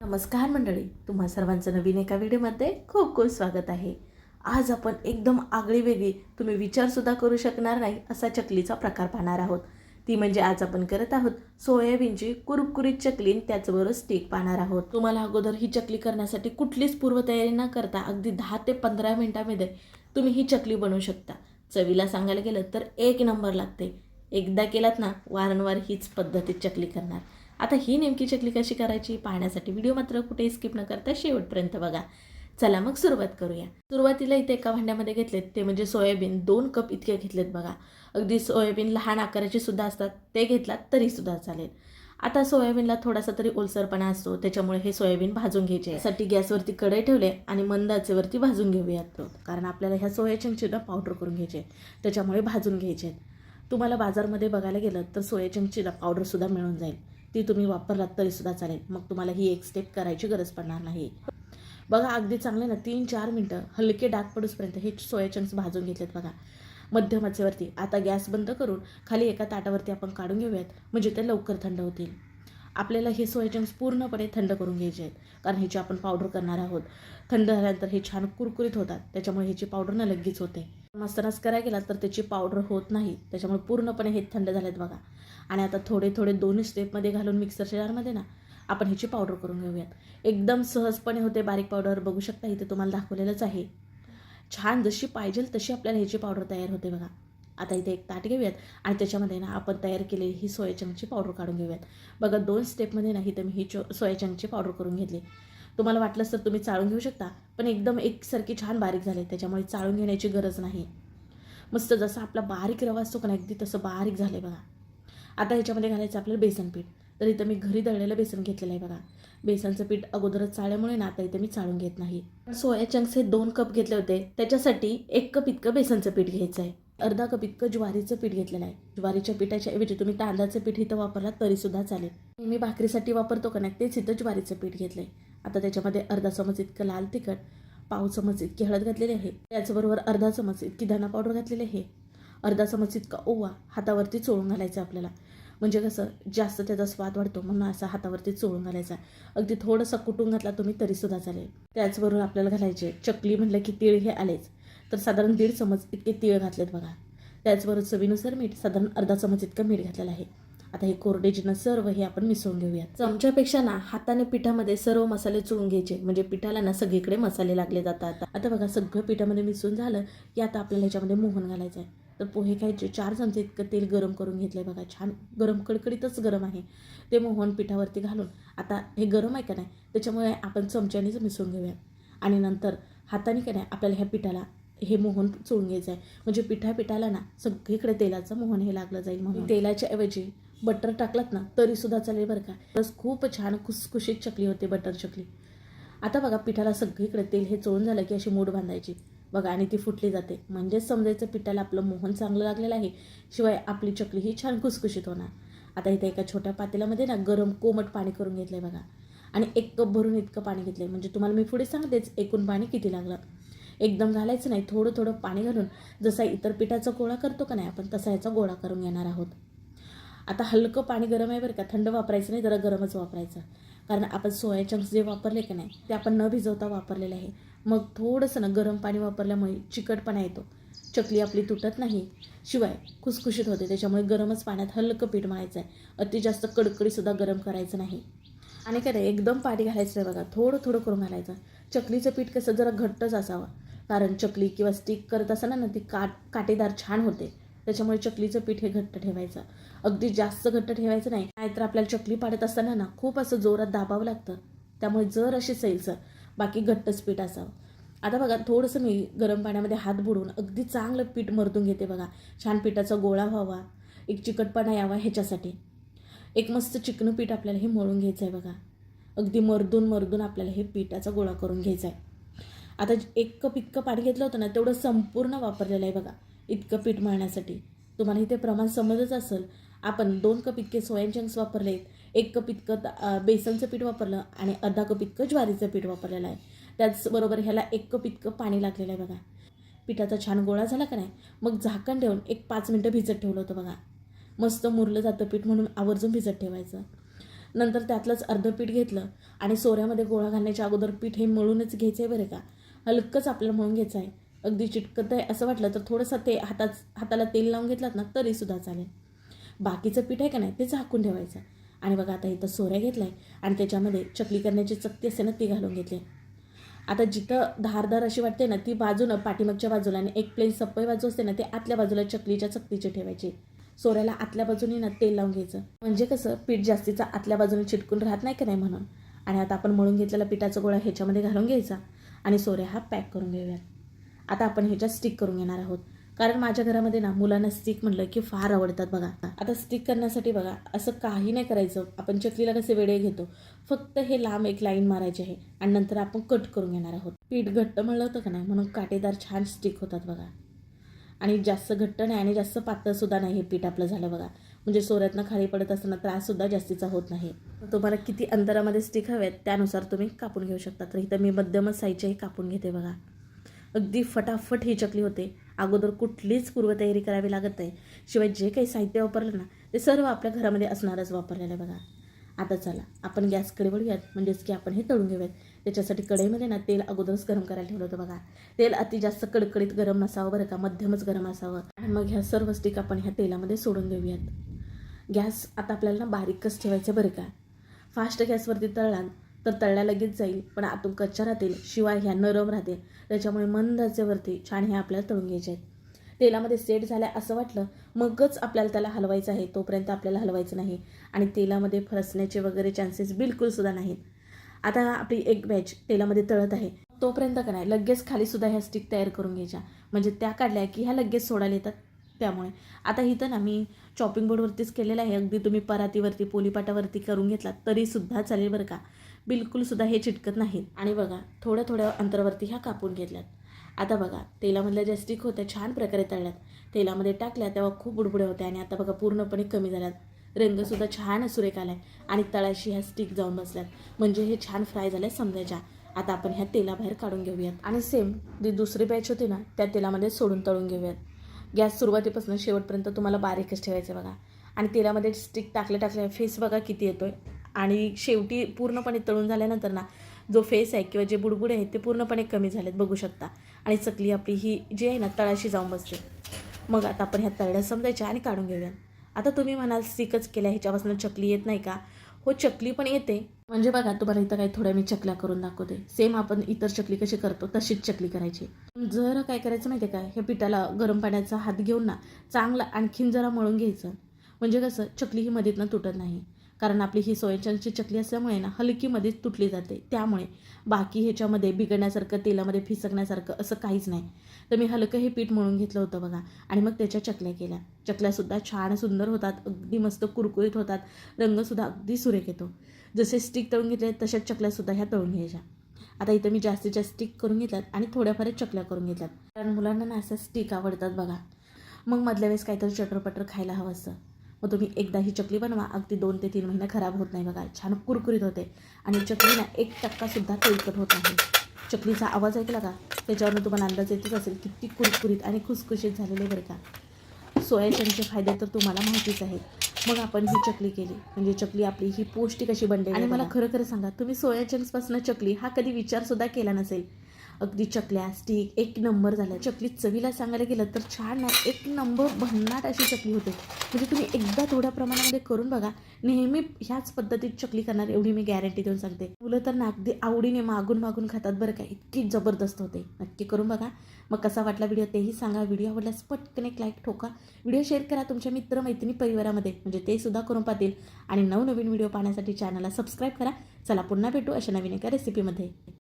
नमस्कार मंडळी, तुम्हा सर्वांचं नवीन एका व्हिडिओमध्ये खूप खूप स्वागत आहे. आज आपण एकदम आगळीवेगळी, तुम्ही विचारसुद्धा करू शकणार नाही असा चकलीचा प्रकार पाहणार आहोत. ती म्हणजे आज आपण करत आहोत सोयाबीनची कुरकुरीत चकली, त्याचबरोबर स्टिक पाहणार आहोत. तुम्हाला अगोदर ही चकली करण्यासाठी कुठलीच पूर्वतयारी न करता अगदी 10 ते 15 मिनिटांमध्ये तुम्ही ही चकली बनवू शकता. चवीला सांगायला गेलं तर एक नंबर लागते. एकदा केलात ना, वारंवार हीच पद्धतीत चकली करणार. आता ही नेमकी चकली कशी करायची पाहण्यासाठी व्हिडिओ मात्र कुठेही स्किप न करता शेवटपर्यंत बघा. चला मग सुरुवात करूया. सुरुवातीला इथे एका भांड्यामध्ये घेतलेत ते म्हणजे सोयाबीन 2 कप इतके घेतलेत बघा. अगदी सोयाबीन लहान आकाराचे सुद्धा असतात, ते घेतलात तरीसुद्धा चालेल. आता सोयाबीनला थोडासा तरी ओलसरपणा असतो, त्याच्यामुळे हे सोयाबीन भाजून घ्यायचे. यासाठी गॅसवरती कढई ठेवले आणि मंद आचेवरती भाजून घेऊयात, कारण आपल्याला ह्या सोया चंक्सची पावडर करून घ्यायचे, त्याच्यामुळे भाजून घ्यायचे. तुम्हाला बाजारमध्ये बघायला गेलं तर सोया चंक्सची पावडरसुद्धा मिळून जाईल, ती तुम्ही वापरलात तरीसुद्धा चालेल. मग तुम्हाला ही एक स्टेप करायची गरज पडणार नाही. बघा अगदी चांगले ना 3-4 मिनटं हलके डाग पडूसपर्यंत हे सोया चंक्स भाजून घेतलेत बघा, मध्यम आचेवरती. आता गॅस बंद करून खाली एका ताटावरती आपण काढून घेऊयात, म्हणजे ते लवकर थंड होतील. आपल्याला हे सोया चंक्स पूर्णपणे थंड करून घ्यायचे आहेत, कारण ह्याची आपण पावडर करणार आहोत. थंड झाल्यानंतर हे छान कुरकुरीत होतात, त्याच्यामुळे ह्याची पावडर ना लगेच होते. मस्तनाच करायला गेला तर त्याची पावडर होत नाही, त्याच्यामुळे पूर्णपणे हे थंड झालेत बघा. आणि आता थोडे थोडे दोन्ही स्टेपमध्ये घालून मिक्सरच्या जारमध्ये ना आपण ह्याची पावडर करून घेऊयात. एकदम सहजपणे होते बारीक पावडर, बघू शकता इथे तुम्हाला दाखवलेलंच आहे. छान जशी पाहिजे तशी आपल्याला ह्याची पावडर तयार होते बघा. आता इथे एक ताट घेऊयात आणि त्याच्यामध्ये ना आपण तयार केलेली ही सोया चंक्सची पावडर काढून घेऊयात. बघा 2 स्टेपमध्ये नाही तर मी ही सोया चंक्सची पावडर करून घेतली. तुम्हाला वाटलंच तर तुम्ही चाळून घेऊ शकता, पण एकदम एकसारखी छान बारीक झाले, त्याच्यामुळे चाळून घेण्याची गरज नाही. मस्त जसं आपला बारीक रवा असतो का नाही, अगदी तसं बारीक झालं आहे बघा. आता ह्याच्यामध्ये घालायचं आपल्याला बेसन पीठ. तर इथं मी घरी दळलेलं बेसन घेतलेलं आहे बघा. बेसनचं पीठ अगोदरच चाळल्यामुळे ना आता इथे मी चाळून घेत नाही. सोया चंक्स हे 2 कप घेतले होते, त्याच्यासाठी 1 कप इतकं बेसनचं पीठ घ्यायचं आहे. अर्धा कप इतकं ज्वारीचं पीठ घेतलेलं आहे. ज्वारीच्या पिठाच्या ऐवजी तुम्ही तांदळाचं पीठ इथं वापरलात तरीसुद्धा चालेल. मी भाकरीसाठी वापरतो का नाही, तेच इथं ज्वारीचं पीठ घेतलं आहे. आता त्याच्यामध्ये अर्धा चमच इतकं लाल तिखट, पाव चमच इतकी हळद घातलेली आहे, त्याचबरोबर अर्धा चमच इतकी धना पावडर घातलेली आहे, अर्धा चमच इतका ओवा हातावरती चोळून घालायचा आपल्याला. म्हणजे कसं जास्त त्याचा स्वाद वाढतो, म्हणून असा हातावरती चोळून घालायचा. अगदी थोडंसं कुटून घातला तुम्ही तरीसुद्धा चालेल. त्याचबरोबर आपल्याला घालायचे चकली म्हटलं की तीळ हे आलेच, तर साधारण 1.5 चमच इतके तीळ घातलेत बघा. त्याचबरोबर चवीनुसार मीठ, साधारण अर्धा चमच इतकं मीठ घातलेलं आहे. आता हे कोरडे जिन्नस सर्व हे आपण मिसळून घेऊयात. चमच्यापेक्षा ना हाताने पिठामध्ये सर्व मसाले चोळून घ्यायचे, म्हणजे पिठाला ना सगळीकडे मसाले लागले जातात. आता बघा सगळं पिठामध्ये मिसळून झालं की आता आपल्याला ह्याच्यामध्ये मोहन घालायचं आहे. तर पोहे खायचे 4 चमचे इतकं तेल गरम करून घेतलंय बघा, छान गरम कडकडीतच गरम आहे. ते मोहन पिठावरती घालून आता हे गरम आहे का नाही, त्याच्यामुळे आपण चमच्यानेच मिसळून घेऊया. आणि नंतर हाताने का नाही आपल्याला ह्या पिठाला हे मोहन चोळून घ्यायचं आहे, म्हणजे पिठाला ना सगळीकडे तेलाचं मोहन हे लागलं जाईल. म्हणून तेलाच्या ऐवजी बटर टाकलात ना तरीसुद्धा चालेल बरं का. बस खूप छान खुसखुशीत चकली होते, बटर चकली. आता बघा पिठाला सगळीकडे तेल हे चोळून झालं की अशी मूठ बांधायची बघा, आणि ती फुटली जाते, म्हणजेच समजायचं पिठाला आपलं मोहन चांगलं लागलेलं आहे, शिवाय आपली चकली ही छान खुसखुशीत होणार. आता इथे एका छोट्या पातेल्यामध्ये ना गरम कोमट पाणी करून घेतलंय बघा, आणि 1 कप भरून इतकं पाणी घेतलंय. म्हणजे तुम्हाला मी पुढे सांगतेच एकूण पाणी किती लागलं. एकदम घालायचं नाही, थोडं थोडं पाणी घालून जसा इतर पिठाचा गोळा करतो का नाही आपण, तसा याचा गोळा करून घेणार आहोत. आता हलकं पाणी गरम आहे बरं का, थंड वापरायचं नाही, जरा गरमच वापरायचं, कारण आपण सोया चंक्स जे वापरले की नाही ते आपण न भिजवता वापरलेलं आहे. मग थोडंसं ना गरम पाणी वापरल्यामुळे चिकटपणा येतो, चकली आपली तुटत नाही, शिवाय खुसखुशीत होते. त्याच्यामुळे गरमच पाण्यात हलकं पीठ मळायचं आहे, अति जास्त कडकडीसुद्धा गरम करायचं नाही. आणि काय नाही एकदम पाणी घालायचं आहे बघा, थोडं थोडं करून घालायचं. चकलीचं पीठ कसं जरा घट्टच असावं, कारण चकली किंवा स्टिक करत असताना ना ती काटेदार छान होते, त्याच्यामुळे चकलीचं पीठ हे घट्ट ठेवायचं. अगदी जास्त घट्ट ठेवायचं नाही, नाहीतर आपल्याला चकली पाडत असताना ना खूप असं जोरात दाबावं लागतं, त्यामुळे जर अशी सैलसर, बाकी घट्टच पीठ असावं. आता बघा थोडंसं मी गरम पाण्यामध्ये हात बुडवून अगदी चांगलं पीठ मर्दून घेते बघा, छान पिठाचा गोळा व्हावा, एक चिकटपणा यावा ह्याच्यासाठी. एक मस्त चिकनं पीठ आपल्याला हे मळून घ्यायचं आहे बघा, अगदी मर्दून आपल्याला हे पिठाचा गोळा करून घ्यायचा आहे. आता 1 कप इतकं पाणी घेतलं होतं ना, तेवढं संपूर्ण वापरलेलं आहे बघा इतकं पीठ मळण्यासाठी. तुम्हाला इथे प्रमाण समजच असेल. आपण 2 कप इतके सोया चंक्स वापरले, 1 कप इतकं बेसनचं पीठ वापरलं आणि अर्धा कप इतकं ज्वारीचं पीठ वापरलेलं आहे. त्याचबरोबर ह्याला 1 कप इतकं पाणी लागलेलं आहे बघा. पिठाचा छान गोळा झाला का नाही, मग झाकण ठेवून एक 5 मिनटं भिजत ठेवलं होतं बघा. मस्त मुरलं जातं पीठ, म्हणून आवर्जून भिजत ठेवायचं. नंतर त्यातलंच अर्धं पीठ घेतलं आणि सोऱ्यामध्ये गोळा घालण्याच्या अगोदर पीठ हे मळूनच घ्यायचं आहे बरं का. हलकंच आपल्याला मळून घ्यायचं आहे. अगदी चिटकत आहे असं वाटलं तर थोडंसं ते हाताला तेल लावून घेतलात ना तरीसुद्धा चालेल. बाकीचं पीठ आहे का नाही ते झाकून ठेवायचं. आणि बघा आता इथं सोऱ्या घेतला आहे आणि त्याच्यामध्ये चकली करण्याची चकती असते ना ती घालून घेतली. आता जिथं धारदार अशी वाटते ना ती बाजूनं पाठीमागच्या बाजूला आणि एक प्लेन सप्पई बाजू असते ना ते आतल्या बाजूला चकलीच्या चकतीची ठेवायची. सोऱ्याला आतल्या बाजूने ना तेल लावून घ्यायचं, म्हणजे कसं पीठ जास्तीचा आतल्या बाजूने चिटकून राहत नाही का नाही म्हणून. आणि आता आपण मळून घेतलेला पिठाचा गोळा ह्याच्यामध्ये घालून घ्यायचा आणि सोऱ्या हा पॅक करून घेऊयात. आता आपण ह्याच्यात स्टिक करून घेणार आहोत, कारण माझ्या घरामध्ये ना मुलांना स्टिक म्हणलं की फार आवडतात बघा. आता स्टिक करण्यासाठी बघा असं काही नाही करायचं. आपण चकलीला कसे वेळे घेतो, फक्त हे लांब एक लाईन मारायची आहे आणि नंतर आपण कट करून घेणार आहोत. पीठ घट्ट मळलं होतं का नाही म्हणून काटेदार छान स्टिक होतात बघा. आणि जास्त घट्ट नाही आणि जास्त पातळसुद्धा नाही हे पीठ आपलं झालं बघा. म्हणजे सोऱ्यातनं खाली पडत असताना त्राससुद्धा जास्तीचा होत नाही. तुम्हाला किती अंतरामध्ये स्टिक हवेत त्यानुसार तुम्ही कापून घेऊ शकता. तर इथं मी मध्यमच साईजच्याही कापून घेते बघा. अगदी फटाफट ही चकली होते. अगोदर कुठलीच पूर्वतयारी करावी लागत नाही. शिवाय जे काही साहित्य वापरलं ना ते सर्व आपल्या घरामध्ये असणारच वापरलेलं आहे बघा. आता चला आपण गॅसकडे वळूयात, म्हणजेच की आपण हे तळून घेऊयात. त्याच्यासाठी कढईमध्ये ना तेल अगोदरच गरम करायला ठेवलं होतं बघा. तेल अति जास्त कडकडीत गरम नसावं बरं का, मध्यमच गरम असावं. आणि मग ह्या सर्व स्टिक आपण ह्या तेलामध्ये सोडून देऊयात. गॅस आता आपल्याला ना बारीकच ठेवायचं बरं का. फास्ट गॅसवरती तळला तर तळल्या लगेच जाईल, पण आतून कच्च्या राहतील, शिवाय ह्या नरम राहतील. त्याच्यामुळे मंद आचेवरती छान हे आपल्याला तळून घ्यायचे आहेत. तेलामध्ये सेट झाल्या असं वाटलं मगच आपल्याला त्याला हलवायचं आहे, तोपर्यंत आपल्याला हलवायचं नाही. आणि तेलामध्ये फसण्याचे वगैरे चान्सेस बिलकुलसुद्धा नाहीत. आता आपली एक बॅच तेलामध्ये तळत आहे, तोपर्यंत का नाही लगेच खालीसुद्धा ह्या स्टिक तयार करून घ्यायच्या, म्हणजे त्या काढल्या की ह्या लगेच सोडायला येतात. त्यामुळे आता इथं ना मी चॉपिंग बोर्डवरतीच केलेलं आहे. अगदी तुम्ही परातीवरती पोलीपाटावरती करून घेतलात तरीसुद्धा चालेल बरं का. बिलकुलसुद्धा हे चिटकत नाहीत. आणि बघा थोड्या थोड्या अंतरावरती ह्या कापून घेतल्यात. आता बघा तेलामधल्या ज्या स्टिक होत्या छान प्रकारे तळल्यात. तेलामध्ये टाकल्या तेव्हा खूप बुडबुड्या होत्या आणि आता बघा पूर्णपणे कमी झाल्यात. रंगसुद्धा छान सुरेख आलाय आणि तळाशी ह्या स्टिक जाऊन बसल्यात, म्हणजे हे छान फ्राय झाल्या समजायच्या. आता आपण ह्या तेलाबाहेर काढून घेऊयात आणि सेम जी दुसरी बॅच होती ना त्या तेलामध्ये सोडून तळून घेऊयात. गॅस सुरुवातीपासून शेवटपर्यंत तुम्हाला बारीकच ठेवायचं बघा. आणि तेलामध्ये स्टिक टाकल्या फेस बघा किती येतोय. आणि शेवटी पूर्णपणे तळून झाल्यानंतर ना जो फेस आहे किंवा जे बुडबुडे आहेत ते पूर्णपणे कमी झालेत बघू शकता. आणि चकली आपली ही जी आहे ना तळाशी जाऊन बसते. मग आता आपण ह्या तळड्या समजायच्या आणि काढून घेऊयात. आता तुम्ही म्हणाल स्टिकच केल्या ह्याच्यापासून चकली येत नाही का? हो चकली पण येते. म्हणजे बघा तुम्हाला इथं काही थोड्या मी चकल्या करून दाखवते. सेम आपण इतर चकली कशी करतो तशीच चकली करायची. जरा काय करायचं माहिती आहे का, हे पिठाला गरम पाण्याचा हात घेऊन ना चांगलं आणखीन जरा मळून घ्यायचं, म्हणजे कसं चकली ही मधीतनं तुटत नाही. कारण आपली ही सोयाचंकची चकली असल्यामुळे ना हलकी मध्येच तुटली जाते. त्यामुळे बाकी ह्याच्यामध्ये बिघडण्यासारखं तेलामध्ये फिसकण्यासारखं असं काहीच नाही. तर मी हलकं हे पीठ मळून घेतलं होतं बघा आणि मग त्याच्या चकल्या केल्या. चकल्यासुद्धा छान सुंदर होतात, अगदी मस्त कुरकुरीत होतात. रंगसुद्धा अगदी सुरेख येतो. जसे स्टिक तळून घेतले तशाच चकल्यासुद्धा ह्या तळून घ्यायच्या. आता इथं मी जास्तीत जास्त स्टिक करून घेतल्यात आणि थोड्याफारच चकल्या करून घेतल्यात, कारण मुलांना ना असं स्टिक आवडतात बघा. मग मधल्या वेळेस काहीतरी चटरपटर खायला हवं असतं. मग तुम्ही एकदा ही चकली बनवा, अगदी 2 ते 3 महिने खराब होत नाही बघा. छान कुरकुरीत होते आणि चकली ना 1% तेलकट होत नाही. चकलीचा आवाज ऐकला का त्याच्यावरून तुम्हाला अंदाज येतच असेल किती कुरकुरीत आणि खुसखुशीत झालेले बरं का. सोयाचंकचे फायदे तर तुम्हाला माहितीच आहेत. मग आपण ही चकली केली म्हणजे चकली आपली ही पौष्टिक अशी बनली. आणि मला खरं सांगा तुम्ही सोयाचंक्सपासून चकली हा कधी विचारसुद्धा केला नसेल. अगदी चकल्या स्टिक एक नंबर झाल्या. चकली चवीला सांगायला गेलं तर छान ना एक नंबर भन्नाट अशी चकली होते. म्हणजे तुम्ही एकदा थोड्या प्रमाणामध्ये करून बघा. नेहमी ह्याच पद्धतीत चकली करणार एवढी मी गॅरंटी देऊन सांगते. मुलं तर ना अगदी आवडीने मागून खातात बरं का, इतकी जबरदस्त होते. नक्की करून बघा. मग कसा वाटला व्हिडिओ तेही सांगा. व्हिडिओ आवडल्यास पटकन एक लाईक ठोका. व्हिडिओ शेअर करा तुमच्या मित्रमैत्रिणी परिवारामध्ये, म्हणजे ते सुद्धा करून पाहतील. आणि नवनवीन व्हिडिओ पाहण्यासाठी चॅनलला सबस्क्राईब करा. चला पुन्हा भेटू अशा नवीन एका रेसिपीमध्ये.